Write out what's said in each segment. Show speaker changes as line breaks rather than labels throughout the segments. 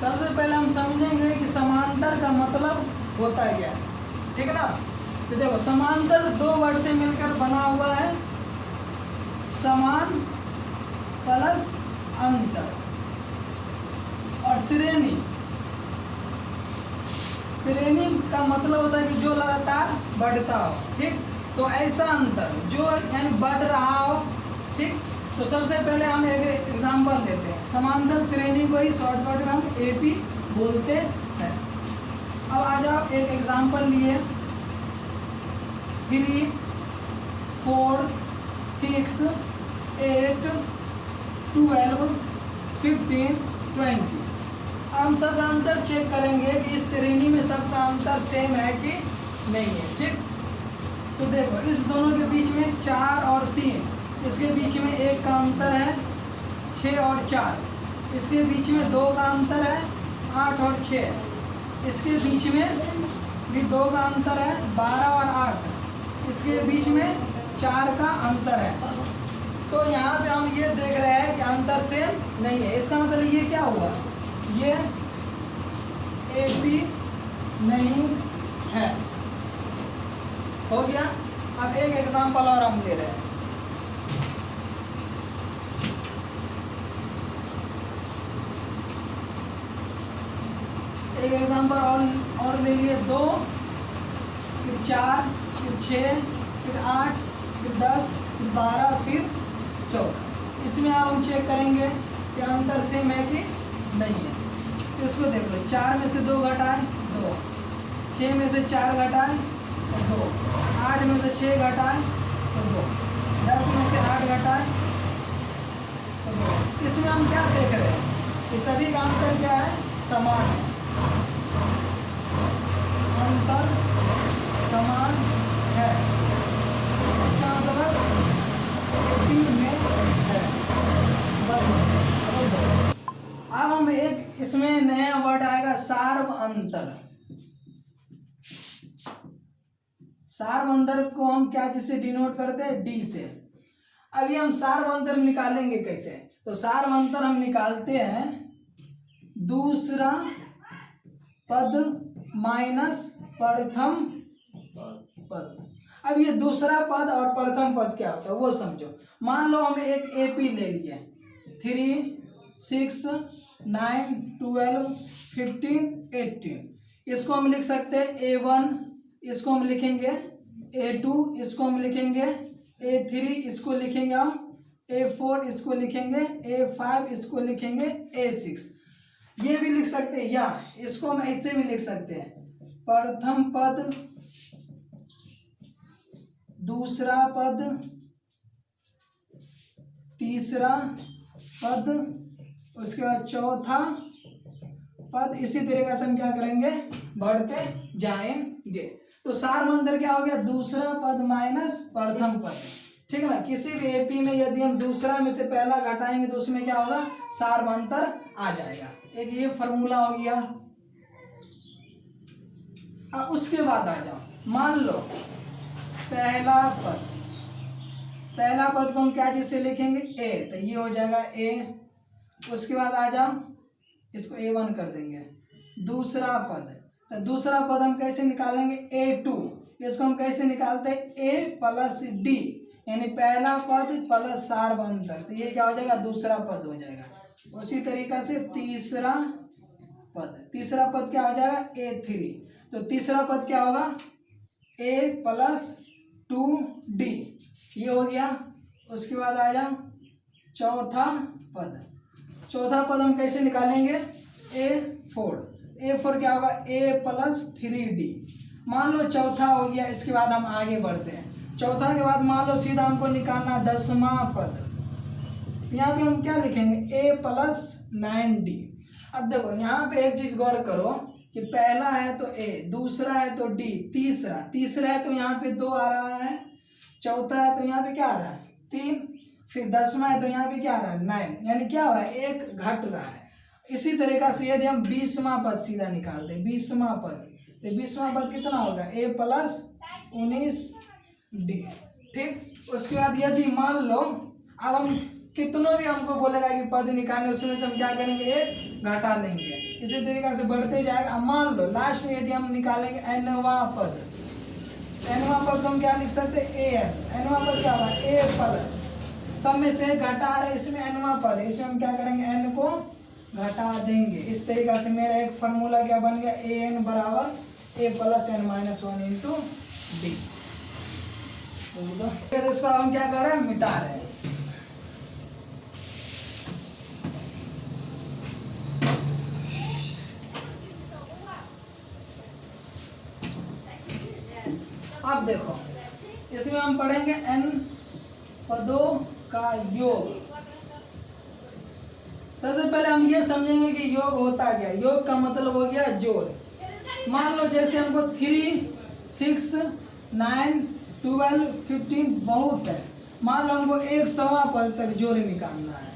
सबसे पहले हम समझेंगे कि समांतर का मतलब होता क्या है, ठीक है ना। तो देखो समांतर दो वर्ड से मिलकर बना हुआ है, समान प्लस अंतर, और श्रेणी, श्रेणी का मतलब होता है कि जो लगातार बढ़ता हो, ठीक। तो ऐसा अंतर जो यानी बढ़ रहा हो, ठीक। तो सबसे पहले हम एक एग्जांपल लेते हैं, समांतर श्रेणी को ही शॉर्टकट में हम एपी बोलते हैं। अब आ जाओ एक एग्जांपल लिए, 3 4 6 8 12 15 20। हम सबका अंतर चेक करेंगे कि इस श्रेणी में सबका अंतर सेम है कि नहीं है, ठीक। तो देखो इस दोनों के बीच में 4 और 3, इसके बीच में 1 का अंतर है, 6 और 4, इसके बीच में 2 का अंतर है, 8 और 6, इसके बीच में भी 2 का अंतर है, 12 और 8, इसके बीच में 4 का अंतर है। तो यहाँ पे हम ये देख रहे हैं कि अंतर सेम नहीं है, इसका मतलब ये क्या हुआ, ये एपी नहीं है, हो गया। अब एक एग्जांपल और हम ले रहे हैं, एक एग्जांपल और ले लिए, 2 फिर 4 फिर 6 फिर 8 फिर 10 फिर 12 फिर 14। इसमें अब हम चेक करेंगे कि अंतर सेम है कि नहीं है। तो इसको देख लो, 4 में से 2 घटाएं 2, 6 में से 4 घटाएं तो 2, 8 में से 6 घटाएं तो 2, 10 में से 8 घटाएं तो 2। इसमें हम क्या देख रहे हैं कि सभी का अंतर क्या है, समान है, अंतर समान है, इसका मतलब एपी में है। अब हम एक इसमें नया वर्ड आएगा, सार्व अंतर। सार्व अंतर को हम क्या जिससे डिनोट करते हैं, डी से। अभी हम सार्व अंतर निकालेंगे कैसे, तो सार्व अंतर हम निकालते हैं दूसरा पद माइनस प्रथम पद। अब ये दूसरा पद और प्रथम पद क्या होता है वो समझो। मान लो हम एक एपी ले लिए, 3 6 9 12 15 18, इसको हम लिख सकते हैं A1, इसको हम लिखेंगे A2, इसको हम लिखेंगे A3, इसको लिखेंगे हम A4, इसको लिखेंगे A5, इसको लिखेंगे A6। ये भी लिख सकते हैं, या इसको हम ऐसे भी लिख सकते हैं, प्रथम पद, दूसरा पद, तीसरा पद, उसके बाद चौथा पद। इसी तरीके से हम क्या करेंगे, बढ़ते जाएंगे। तो सार्व अंतर क्या हो गया, दूसरा पद माइनस प्रथम पद, ठीक है ना। किसी भी एपी में यदि हम दूसरा में से पहला घटाएंगे तो उसमें क्या होगा, सार्व अंतर आ जाएगा। एक ये फॉर्मूला हो गया। अब उसके बाद आ जाओ, मान लो पहला पद, पहला पद को हम क्या जिससे लिखेंगे, ए, तो ये हो जाएगा ए। उसके बाद आ जाओ, इसको A1 कर देंगे। दूसरा पद, तो दूसरा पद हम कैसे निकालेंगे, A2, इसको हम कैसे निकालते हैं, A प्लस डी, यानी पहला पद प्लस सार्व अंतर, तो ये क्या हो जाएगा, दूसरा पद हो जाएगा। उसी तरीका से तीसरा पद, तीसरा पद क्या हो जाएगा, A3, तो तीसरा पद क्या होगा, A प्लस 2D, ये हो गया। उसके बाद आ जाओ चौथा पद, चौथा पद हम कैसे निकालेंगे, A4, A4 क्या होगा, A प्लस 3D। मान लो चौथा हो गया, इसके बाद हम आगे बढ़ते हैं। चौथा के बाद मान लो सीधा हमको निकालना 10वां पद, यहाँ पे हम क्या लिखेंगे, A प्लस 9D। अब देखो यहाँ पे एक चीज गौर करो कि पहला है तो A, दूसरा है तो D, तीसरा है तो यहाँ पे 2 आ रहा है, चौथा है तो यहाँ पे क्या आ रहा है, 3, फिर 10वां है तो यहाँ पे क्या आ रहा है, 9, यानी क्या हो रहा है, 1 घट रहा है। इसी तरीका से यदि हम 20वां पद सीधा निकालते हैं, 20वां पद, तो 20वां पद कितना होगा, A प्लस 19D, ठीक। उसके बाद यदि मान लो अब हम कितनों भी हमको बोलेगा कि पद निकालने, उसमें से हम क्या करेंगे, एक घटा लेंगे। इसी तरीके से बढ़ते जाएगा। अब मान लो लास्ट में यदि हम निकालेंगे nवां पद, nवां पद हम क्या लिख सकते हैं, an। nवां पद क्या होगा, a प्लस, सब में से घटा रहे, इसमें nवां पद है, इसमें हम क्या करेंगे, n को घटा देंगे। इस तरीके से मेरा एक फार्मूला क्या बन गया, an बराबर a plus n minus 1 into D. तो इसको हम क्या कर रहे हैं, मिटा रहे हैं। अब देखो इसमें हम पढ़ेंगे n पदों का योग। सबसे पहले हम ये समझेंगे कि योग होता क्या। योग का मतलब हो गया जोड़। मान लो जैसे हमको 3, 6, 9, 12, 15 बहुत है, मान लो हमको 100वां पद तक जोड़ निकालना है,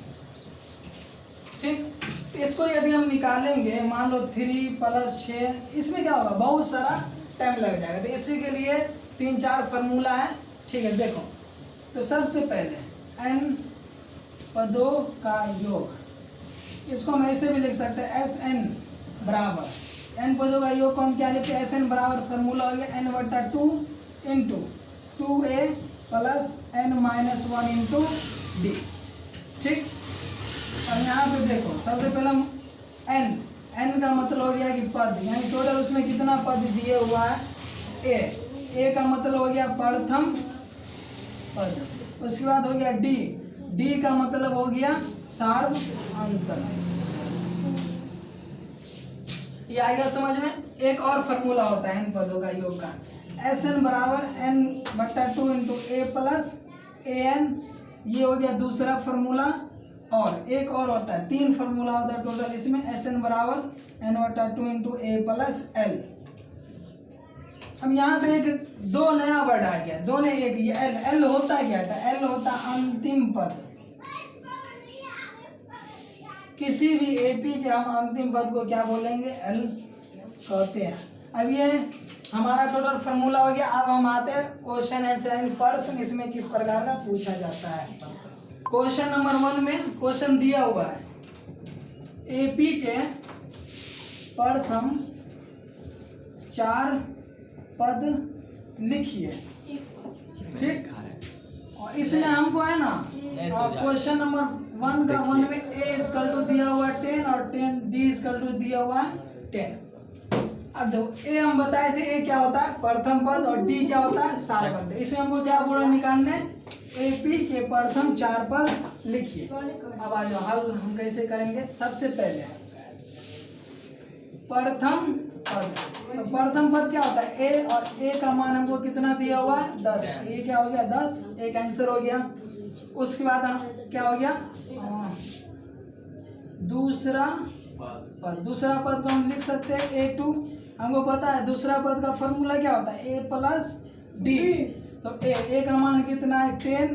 ठीक। इसको यदि हम निकालेंगे, मान लो 3 प्लस 6, इसमें क्या होगा, बहुत सारा टाइम लग जाएगा। तो इसी के लिए 3-4 फार्मूला है, ठीक है। देखो तो सबसे पहले n पदों का योग, इसको हम ऐसे भी लिख सकते हैं, Sn बराबर n पदों का योग को हम क्या लिखते हैं, Sn बराबर फार्मूला हो गया n/2 into 2a plus n minus 1 into D, ठीक। अब यहाँ पे देखो सबसे पहले हम n का मतलब हो गया कि पद, यानी टोटल उसमें कितना पद दिए हुआ है, a का मतलब हो गया प्रथम पद। उसके बाद हो गया d का मतलब हो गया सार्वअंतर। ये आएगा समझ में। एक और फार्मूला होता है n पदों का योग का, Sn बराबर n/2 into a plus an, ये हो गया दूसरा फार्मूला। और एक और होता है, 3 फार्मूला होता है टोटल इसमें, Sn बराबर n/2 into a plus l। अब यहाँ पे एक 2 नया वर्ड आ गया, 2 ने एक, ये l होता क्या था, l होता अंतिम पद। किसी भी एपी के हम अंतिम पद को क्या बोलेंगे, l कहते हैं। अब ये हमारा टोटल फार्मूला हो गया। अब हम आते हैं क्वेश्चन आंसर प्रश्न, इसमें किस प्रकार का पूछा जाता है। क्वेश्चन नंबर 1 में क्वेश्चन दिया हुआ है, एपी के प्रथम 4 पद लिखिए, ठीक। और इसमें हमको है ना क्वेश्चन नंबर 1 का 1 में a = दिया हुआ है 10 और 10 d = दिया हुआ है 10। अब देखो a हम बताए थे, a क्या होता है प्रथम पद और d क्या होता है सार्वअंतर। इसमें हमको क्या बोला निकालने, एपी के प्रथम 4 पद लिखिए। अब आ जाओ हल हम कैसे करेंगे। सबसे पहले प्रथम पद, तो प्रथम पद क्या होता है a, और a का मान हमको कितना दिया हुआ है 10, ये क्या हो गया 10, एक आंसर हो गया। उसके बाद क्या हो गया दूसरा पद, दूसरा पद को हम लिख सकते हैं a2। हमको पता है दूसरा पद का फॉर्मूला क्या होता है, a प्लस d। तो a का मान कितना है 10,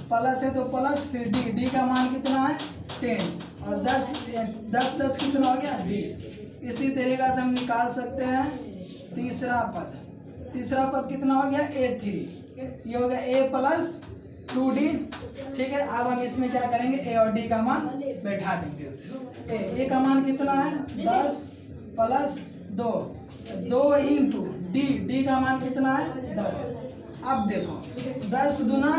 प्लस है तो प्लस, फिर d का मान कितना है 10, और 10 कितना हो गया 20। इसी तरीके से हम निकाल सकते हैं तीसरा पद। तीसरा पद कितना हो गया a3, ये हो गया a प्लस 2d, ठीक है। अब हम इसमें क्या करेंगे, a और d का मान बैठा देंगे। a का मान कितना है 10 प्लस 2 इंटू d का मान कितना है 10। अब देखो 10 दूना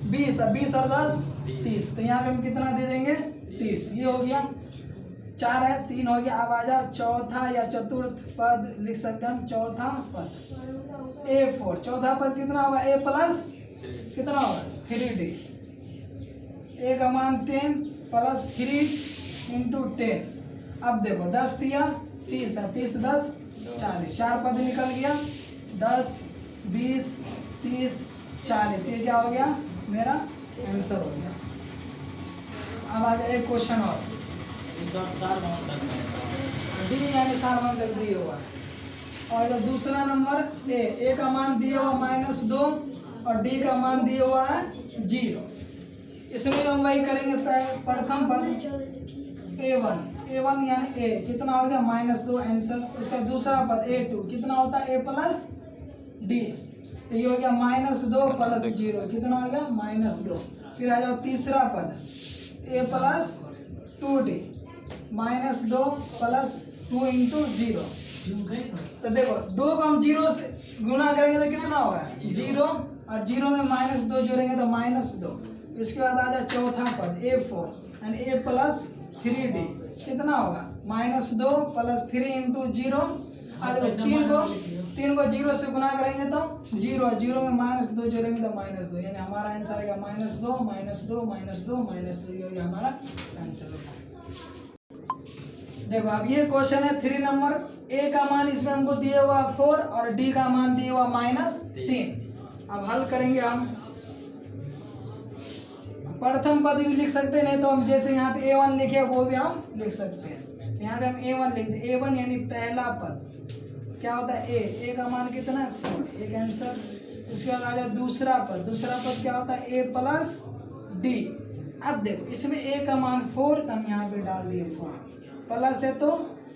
20, 20 और 10 30, तो यहाँ पे हम कितना दे देंगे 30। ये हो गया 4 है, 3 हो गया। अब आ जाओ चौथा या चतुर्थ पद लिख सकते हैं हम, चौथा पद a4। चौथा पद कितना होगा a प्लस कितना होगा 3d, a का मान 10 प्लस 3 इंटू 10। अब देखो 10 दिया 30 है, 30 10 40, 4 पद निकल गया 10 20 30 40, ये क्या हो गया मेरा आंसर हो गया। अब आ जाए एक क्वेश्चन और, डी यानी सार्वअंतर दिए हुआ है। और तो दूसरा नंबर a का मान दिया हुआ -2 और d का मान दिया हुआ है 0। इसमें हम वही करेंगे, प्रथम पद a1 यानी a कितना हो गया -2 आंसर। उसका दूसरा पद a2 कितना होता है a प्लस d, तो ये हो गया -2 प्लस 0 कितना हो गया -2। फिर आ जाओ तीसरा पद a plus 2d minus 2 plus 2 into 0। तो देखो 2 को हम 0 से गुना करेंगे तो कितना होगा 0, और 0 में माइनस 2 जोड़ेंगे तो माइनस 2। इसके बाद आ जाए चौथा पद a4 and a plus 3d कितना होगा माइनस 2 प्लस 3 इंटू 0। देखो 3 को 0 से गुना करेंगे तो 0, और 0 में माइनस 2 जोड़ेंगे तो माइनस 2, यानी हमारा आंसर आएगा माइनस 2 माइनस 2 माइनस 2 माइनस 2, ये हमारा आंसर होगा। देखो अब ये क्वेश्चन है 3 नंबर। a का मान इसमें हमको दिया हुआ 4 और d का मान दिया हुआ -3। अब हल करेंगे हम। प्रथम पद भी लिख सकते हैं, नहीं तो हम जैसे यहाँ पे a1 लिखे वो भी हम लिख सकते हैं। यहाँ पे हम a1 लिखते हैं, a1 यानी पहला पद क्या होता है a का मान कितना है 4, एक आंसर। उसके बाद आ जाए दूसरा पद क्या होता है a प्लस d। अब देखो इसमें a का मान 4 तो हम यहाँ पे डाल दिए 4, प्लस है तो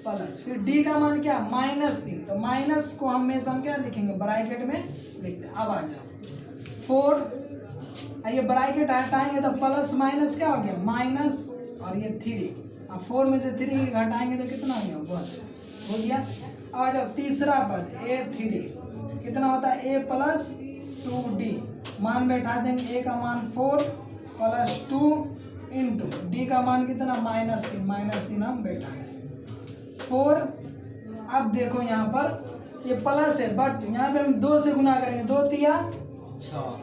प्लस, फिर d का मान क्या -3, तो माइनस को हमेशा हम क्या लिखेंगे ब्रैकेट में लिखते हैं। अब आ जाओ 4, ये ब्रैकेट हटाएंगे तो प्लस माइनस क्या हो गया माइनस, और ये 3, अब 4 में से 3 घटाएंगे तो कितना हो गया 1 हो गया। आ जाओ तीसरा पद a3 कितना होता है a प्लस 2d, मान बैठा देंगे a का मान 4 प्लस 2 इंटू d का मान कितना -3 हम बैठा देंगे 4। अब देखो यहाँ पर ये प्लस है, बट यहाँ पे हम 2 से गुना करेंगे, 2 तिया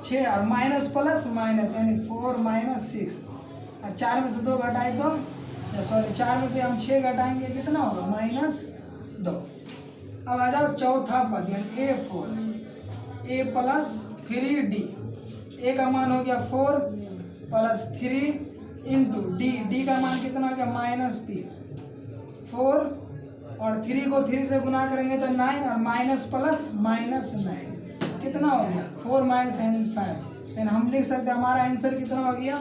6 और माइनस प्लस माइनस यानी 4 माइनस 6। अब 4 में से 2 घटाए तो सॉरी 4 में से हम 6 घटाएंगे कितना होगा -2। अब आ जाओ चौथा पद यानी a4 a plus 3d, a का मान हो गया 4 प्लस 3 इंटू d का मान कितना हो गया -3, 4 और 3 को 3 से गुना करेंगे तो 9 और माइनस प्लस -9 कितना हो गया 4 माइनस 5, यानी हम लिख सकते हैं हमारा आंसर कितना हो गया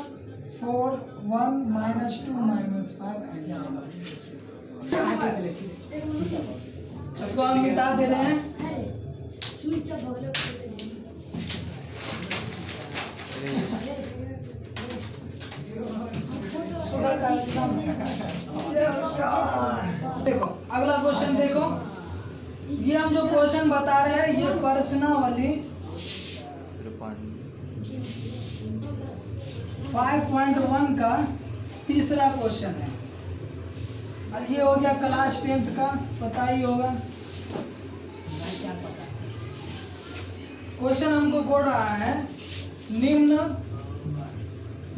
4 1 -2 -5। इसको हम मिटा दे रहे हैं। देखो अगला क्वेश्चन देखो, ये हम जो क्वेश्चन बता रहे हैं ये प्रश्नावली 5.1 का तीसरा क्वेश्चन है, और ये हो गया क्लास 10th का, पता ही होगा। क्वेश्चन हमको बोल रहा है निम्न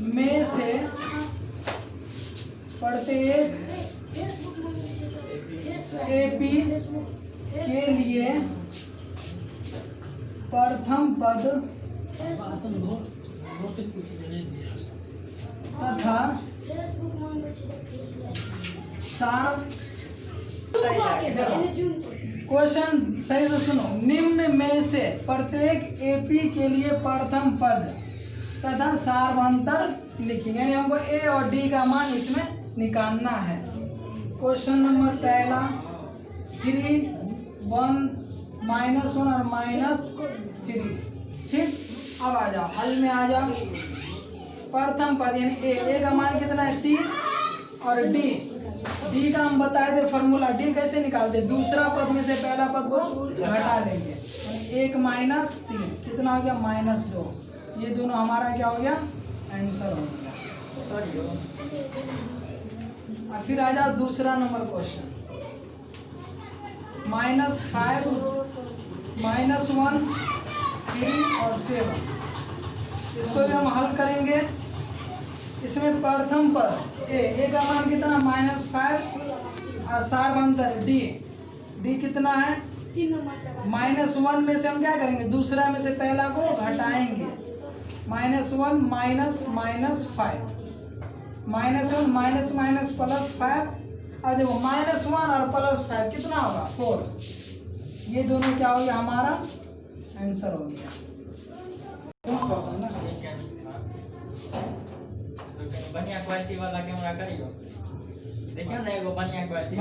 में से प्रत्येक एपी के लिए प्रथम पद तथा सार। क्वेश्चन सही से सुनो, निम्न में से प्रत्येक एपी के लिए प्रथम पद तथा सार्वंतर लिखिए, यानी हमको ए और डी का मान इसमें निकालना है। क्वेश्चन नंबर पहला 3 1 -1 और -3, ठीक। अब आ जाओ हल में आ जाओ। प्रथम पद यानी ए का मान कितना है 3 और डी का हम बताए थे फॉर्मूला, डी कैसे निकालते, दूसरा पद में से पहला पद को घटा लेंगे, 1 -3 कितना हो गया -2। ये दोनों हमारा क्या हो गया आंसर हो गया। और फिर आ जाओ दूसरा नंबर क्वेश्चन -5 -1 3 और 7, इसको भी हम हल करेंगे। इसमें प्रथम पद ए का मान कितना -5 और सार्वंतर डी कितना है -1 में से हम क्या करेंगे दूसरा में से पहला को घटाएंगे, -1 -1 +5। अब देखो -1 और +5 कितना होगा 4, ये दोनों क्या हो गया हमारा आंसर हो गया।
बढ़िया क्वालिटी वाला कैमरा करियो, देखियो ना एगो बढ़िया क्वालिटी।